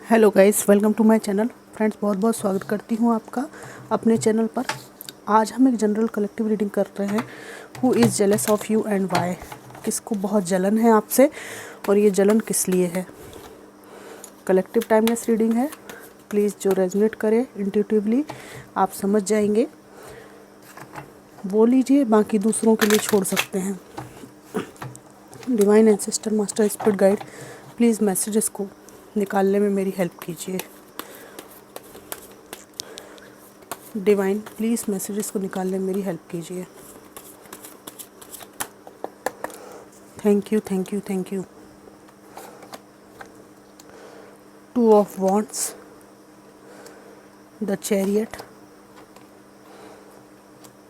Hello guys, welcome to my channel. Friends, बहुत बहुत स्वागत करती हूँ आपका अपने चैनल पर। आज हम एक जनरल कलेक्टिव रीडिंग कर रहे हैं। Who is jealous of you and why? किसको बहुत जलन है आपसे और ये जलन किस लिए है? कलेक्टिव टाइमलेस रीडिंग है। प्लीज़ जो रेजोनेट करे इंट्यूटिवली आप समझ जाएंगे वो लीजिए, बाकी दूसरों के लिए छोड़ सकते हैं। Divine ancestor, master, spirit guide, please messages को निकालने में मेरी हेल्प कीजिए। डिवाइन, प्लीज़ मैसेजेस को निकालने में मेरी हेल्प कीजिए। Thank you, thank you, thank you. Two of wands, the chariot,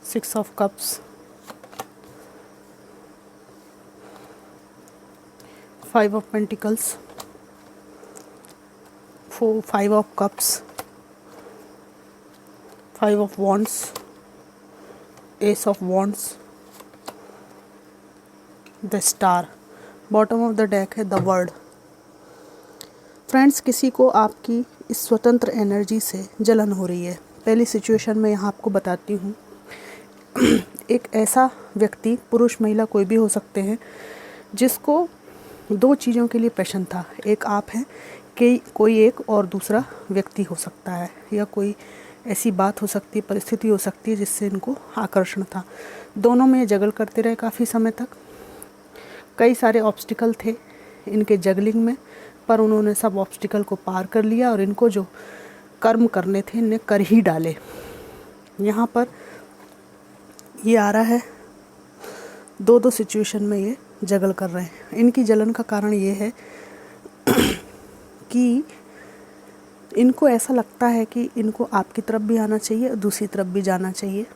six of cups, five of pentacles, five of cups, five of wands, S of wands, the star. Bottom of the deck है the world. Friends, किसी को आपकी इस स्वतंत्र energy से जलन हो रही है। पहली सिचुएशन में यहाँ आपको बताती हूँ। एक ऐसा व्यक्ति, पुरुष महिला कोई भी हो सकते हैं, जिसको दो चीज़ों के लिए पैशन था। एक आप हैं कि कोई एक और दूसरा व्यक्ति हो सकता है, या कोई ऐसी बात हो सकती है, परिस्थिति हो सकती है जिससे इनको आकर्षण था। दोनों में ये जगल करते रहे काफ़ी समय तक। कई सारे ऑब्स्टिकल थे इनके जगलिंग में, पर उन्होंने सब ऑब्स्टिकल को पार कर लिया और इनको जो कर्म करने थे इन्हें कर ही डाले। यहाँ पर ये आ रहा है, दो दो सिचुएशन में ये जगल कर रहे हैं। इनकी जलन का कारण ये है कि इनको ऐसा लगता है कि इनको आपकी तरफ भी आना चाहिए और दूसरी तरफ भी जाना चाहिए।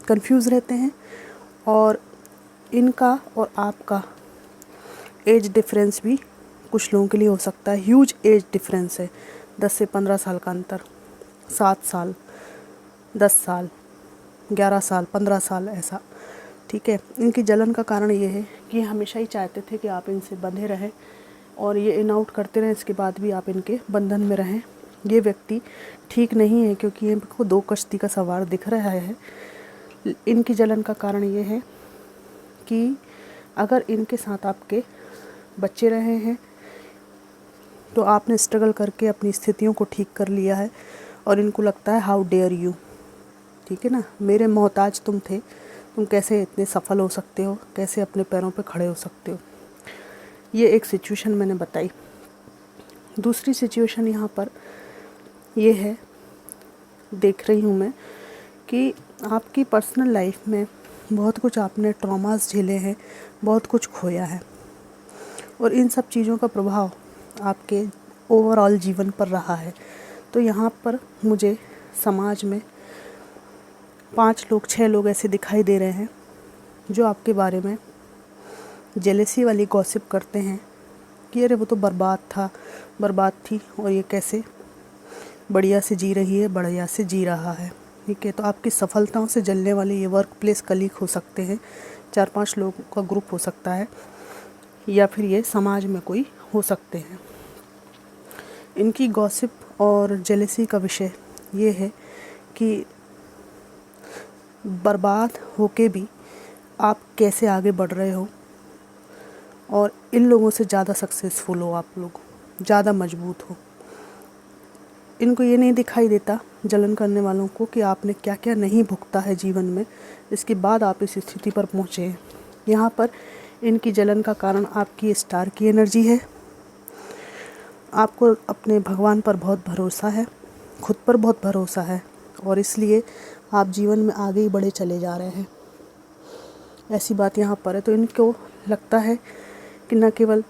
कंफ्यूज रहते हैं। और इनका और आपका एज डिफरेंस भी कुछ लोगों के लिए हो सकता है। ह्यूज एज डिफरेंस है, 10 से 15 साल का अंतर, 7 साल, 10 साल, 11 साल, 15 साल, ऐसा। ठीक है। इनकी जलन का कारण ये है कि हमेशा ही चाहते थे कि आप इनसे बंधे रहें और ये इन आउट करते रहें, इसके बाद भी आप इनके बंधन में रहें। ये व्यक्ति ठीक नहीं है, क्योंकि इनको दो कश्ती का सवार दिख रहा है। इनकी जलन का कारण ये है कि अगर इनके साथ आपके बच्चे रहे हैं तो आपने स्ट्रगल करके अपनी स्थितियों को ठीक कर लिया है और इनको लगता है हाउ डेयर यू। ठीक है ना, मेरे मोहताज तुम थे, तुम कैसे इतने सफल हो सकते हो, कैसे अपने पैरों पे खड़े हो सकते हो। ये एक सिचुएशन मैंने बताई। दूसरी सिचुएशन यहाँ पर ये है, देख रही हूँ मैं कि आपकी पर्सनल लाइफ में बहुत कुछ आपने ट्रॉमास झेले हैं, बहुत कुछ खोया है, और इन सब चीज़ों का प्रभाव आपके ओवरऑल जीवन पर रहा है। तो यहाँ पर मुझे समाज में 5 लोग 6 लोग ऐसे दिखाई दे रहे हैं जो आपके बारे में जेलेसी वाली गॉसिप करते हैं कि अरे वो तो बर्बाद था, बर्बाद थी, और ये कैसे बढ़िया से जी रही है, बढ़िया से जी रहा है। ठीक है। तो आपकी सफलताओं से जलने वाले ये वर्क प्लेस कलीग हो सकते हैं, 4-5 लोगों का ग्रुप हो सकता है, या फिर ये समाज में कोई हो सकते हैं। इनकी गॉसिप और जेलेसी का विषय ये है कि बर्बाद होके भी आप कैसे आगे बढ़ रहे हो, और इन लोगों से ज़्यादा सक्सेसफुल हो, आप लोग ज़्यादा मजबूत हो। इनको ये नहीं दिखाई देता, जलन करने वालों को, कि आपने क्या क्या नहीं भुगता है जीवन में, इसके बाद आप इस स्थिति पर पहुँचे हैं। यहाँ पर इनकी जलन का कारण आपकी स्टार की एनर्जी है। आपको अपने भगवान पर बहुत भरोसा है, खुद पर बहुत भरोसा है, और इसलिए आप जीवन में आगे ही बढ़े चले जा रहे हैं। ऐसी बात यहाँ पर है। तो इनको लगता है कि न केवल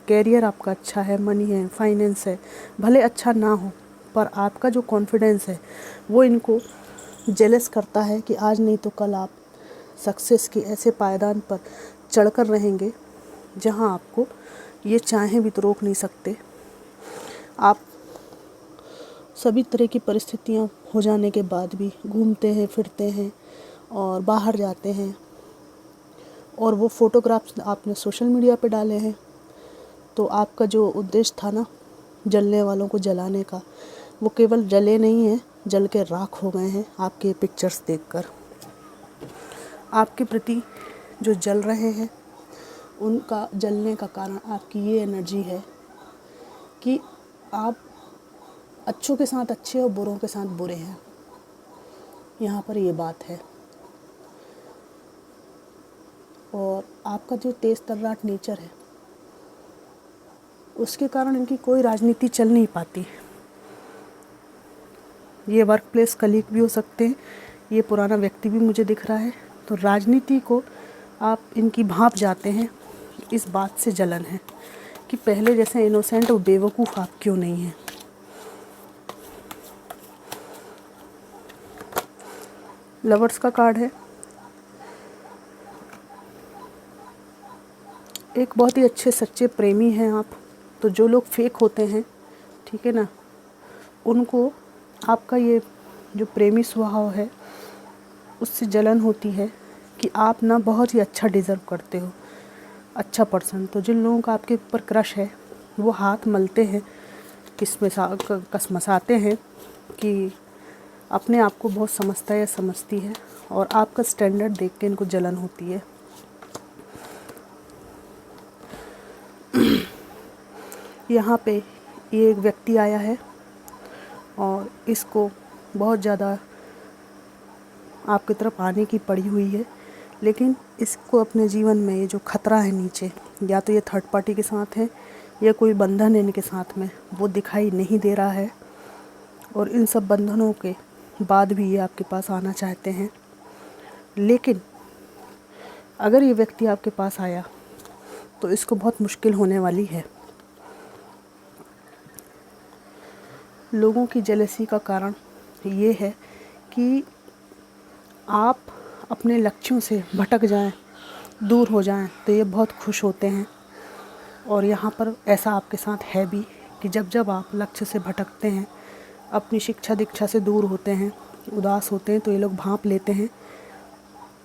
कैरियर आपका अच्छा है, मनी है, फाइनेंस है, भले अच्छा ना हो, पर आपका जो कॉन्फिडेंस है वो इनको जेलस करता है कि आज नहीं तो कल आप सक्सेस के ऐसे पायदान पर चढ़कर रहेंगे जहां आपको ये चाहें भी तो रोक नहीं सकते। आप सभी तरह की परिस्थितियां हो जाने के बाद भी घूमते हैं, फिरते हैं और बाहर जाते हैं, और वो फ़ोटोग्राफ्स आपने सोशल मीडिया पे डाले हैं। तो आपका जो उद्देश्य था ना जलने वालों को जलाने का, वो केवल जले नहीं हैं, जल के राख हो गए हैं आपके पिक्चर्स देखकर। आपके प्रति जो जल रहे हैं उनका जलने का कारण आपकी ये एनर्जी है कि आप अच्छों के साथ अच्छे और बुरों के साथ बुरे हैं। यहाँ पर ये बात है। और आपका जो तेज़ तर्राट नेचर है उसके कारण इनकी कोई राजनीति चल नहीं पाती। ये वर्क प्लेस कलीग भी हो सकते हैं, ये पुराना व्यक्ति भी मुझे दिख रहा है। तो राजनीति को आप इनकी भांप जाते हैं, इस बात से जलन है कि पहले जैसे इनोसेंट और बेवकूफ़ आप क्यों नहीं हैं। लवर्स का कार्ड है। एक बहुत ही अच्छे सच्चे प्रेमी हैं आप। तो जो लोग फेक होते हैं, ठीक है ना, उनको आपका ये जो प्रेमी स्वभाव है उससे जलन होती है कि आप ना बहुत ही अच्छा डिज़र्व करते हो, अच्छा पर्सन। तो जिन लोगों का आपके ऊपर क्रश है वो हाथ मलते हैं, कसमसाते हैं कि अपने आप को बहुत समझता है या समझती है, और आपका स्टैंडर्ड देख के इनको जलन होती है। यहाँ पे ये एक व्यक्ति आया है और इसको बहुत ज़्यादा आपकी तरफ आने की पड़ी हुई है, लेकिन इसको अपने जीवन में ये जो खतरा है नीचे, या तो ये थर्ड पार्टी के साथ है या कोई बंधन है इनके साथ में, वो दिखाई नहीं दे रहा है। और इन सब बंधनों के बाद भी ये आपके पास आना चाहते हैं। लेकिन अगर ये व्यक्ति आपके पास आया तो इसको बहुत मुश्किल होने वाली है। लोगों की जेलसी का कारण ये है कि आप अपने लक्ष्यों से भटक जाएं, दूर हो जाएं, तो ये बहुत खुश होते हैं। और यहाँ पर ऐसा आपके साथ है भी कि जब जब आप लक्ष्य से भटकते हैं, अपनी शिक्षा दीक्षा से दूर होते हैं, उदास होते हैं, तो ये लोग भांप लेते हैं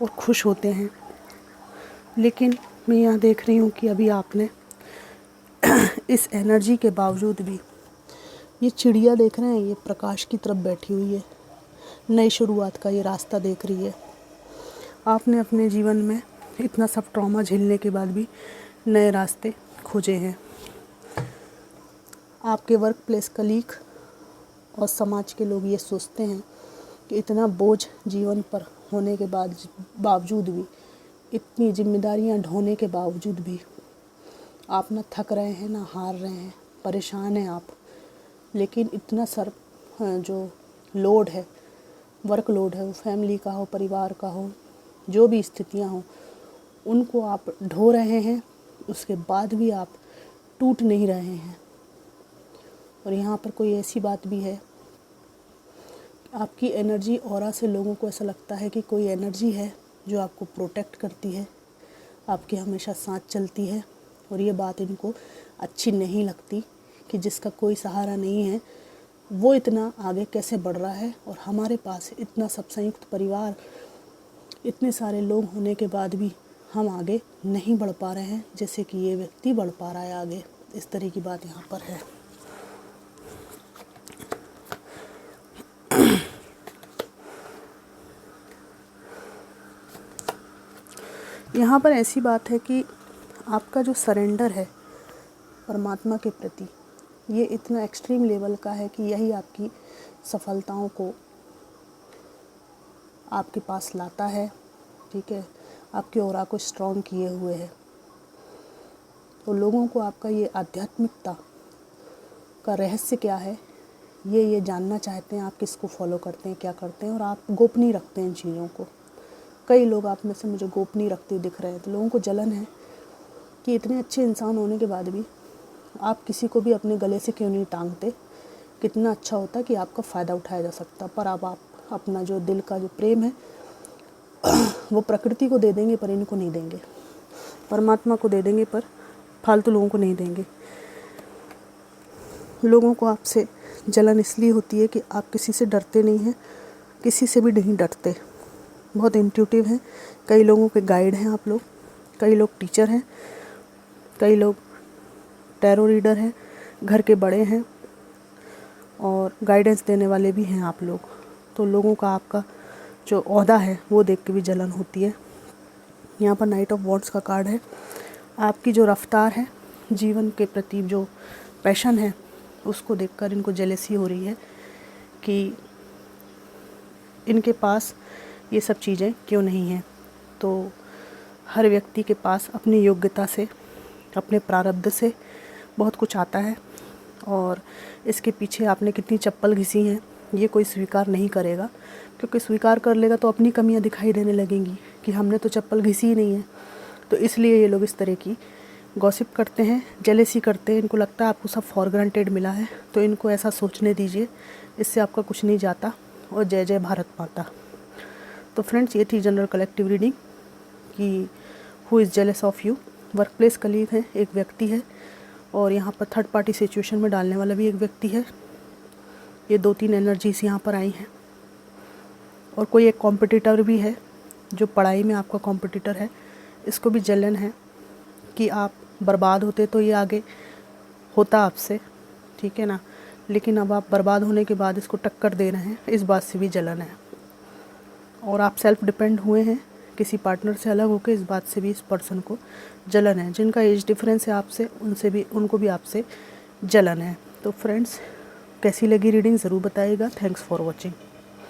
और खुश होते हैं। लेकिन मैं यहाँ देख रही हूँ कि अभी आपने इस एनर्जी के बावजूद भी, ये चिड़िया देख रहे हैं, ये प्रकाश की तरफ बैठी हुई है, नई शुरुआत का ये रास्ता देख रही है। आपने अपने जीवन में इतना सब ट्रॉमा झेलने के बाद भी नए रास्ते खोजे हैं। आपके वर्क प्लेस कलीग और समाज के लोग ये सोचते हैं कि इतना बोझ जीवन पर होने के बावजूद भी, इतनी जिम्मेदारियां ढोने के बावजूद भी आप ना थक रहे हैं ना हार रहे हैं, परेशान हैं आप। लेकिन इतना जो लोड है, वर्क लोड है, वो फैमिली का हो, परिवार का हो, जो भी स्थितियां हो, उनको आप ढो रहे हैं, उसके बाद भी आप टूट नहीं रहे हैं। और यहाँ पर कोई ऐसी बात भी है, आपकी एनर्जी ऑरा से लोगों को ऐसा लगता है कि कोई एनर्जी है जो आपको प्रोटेक्ट करती है, आपके हमेशा साथ चलती है। और ये बात इनको अच्छी नहीं लगती कि जिसका कोई सहारा नहीं है वो इतना आगे कैसे बढ़ रहा है, और हमारे पास इतना सब संयुक्त परिवार, इतने सारे लोग होने के बाद भी हम आगे नहीं बढ़ पा रहे हैं जैसे कि ये व्यक्ति बढ़ पा रहा है आगे। इस तरह की बात यहाँ पर है। यहाँ पर ऐसी बात है कि आपका जो सरेंडर है परमात्मा के प्रति, ये इतना एक्सट्रीम लेवल का है कि यही आपकी सफलताओं को आपके पास लाता है, ठीक है, आपके ऑरा को स्ट्रॉन्ग किए हुए है। तो लोगों को आपका ये आध्यात्मिकता का रहस्य क्या है, ये जानना चाहते हैं, आप किसको फॉलो करते हैं, क्या करते हैं, और आप गोपनीय रखते हैं इन चीज़ों को। कई लोग आप में से मुझे गोपनीय रखते दिख रहे हैं। तो लोगों को जलन है कि इतने अच्छे इंसान होने के बाद भी आप किसी को भी अपने गले से क्यों नहीं टांगते। कितना अच्छा होता कि आपका फ़ायदा उठाया जा सकता, पर अब आप अपना जो दिल का जो प्रेम है वो प्रकृति को दे देंगे पर इनको नहीं देंगे, परमात्मा को दे देंगे पर फालतू लोगों को नहीं देंगे। लोगों को आपसे जलन इसलिए होती है कि आप किसी से डरते नहीं हैं, किसी से भी नहीं डरते, बहुत इंट्यूटिव हैं। कई लोगों के गाइड हैं आप लोग, कई लोग टीचर हैं, कई लोग टैरो रीडर हैं, घर के बड़े हैं और गाइडेंस देने वाले भी हैं आप लोग, तो लोगों का आपका जो ओहदा है वो देख के भी जलन होती है। यहाँ पर नाइट ऑफ वॉन्ड्स का कार्ड है। आपकी जो रफ्तार है जीवन के प्रति, जो पैशन है, उसको देखकर इनको जेलसी हो रही है कि इनके पास ये सब चीज़ें क्यों नहीं हैं। तो हर व्यक्ति के पास अपनी योग्यता से, अपने प्रारब्ध से बहुत कुछ आता है और इसके पीछे आपने कितनी चप्पल घिसी हैं ये कोई स्वीकार नहीं करेगा, क्योंकि स्वीकार कर लेगा तो अपनी कमियां दिखाई देने लगेंगी कि हमने तो चप्पल घिसी ही नहीं है। तो इसलिए ये लोग इस तरह की गॉसिप करते हैं, जेलेसी करते हैं। इनको लगता है आपको सब फॉर ग्रांटेड मिला है, तो इनको ऐसा सोचने दीजिए, इससे आपका कुछ नहीं जाता। और जय जय भारत माता। तो फ्रेंड्स, ये थी जनरल कलेक्टिव रीडिंग कि who is jealous of you. Work place colleague है, एक व्यक्ति है, और यहाँ पर थर्ड पार्टी सिचुएशन में डालने वाला भी एक व्यक्ति है। ये 2-3 एनर्जीज यहाँ पर आई हैं। और कोई एक कॉम्पिटिटर भी है जो पढ़ाई में आपका कॉम्पिटिटर है, इसको भी जलन है कि आप बर्बाद होते तो ये आगे होता आपसे, ठीक है ना, लेकिन अब आप बर्बाद होने के बाद इसको टक्कर दे रहे हैं, इस बात से भी जलन है। और आप सेल्फ डिपेंड हुए हैं किसी पार्टनर से अलग होकर, इस बात से भी इस पर्सन को जलन है। जिनका एज डिफरेंस है आपसे, उनको भी आपसे जलन है। तो फ्रेंड्स, कैसी लगी रीडिंग ज़रूर बताइएगा। Thanks for watching.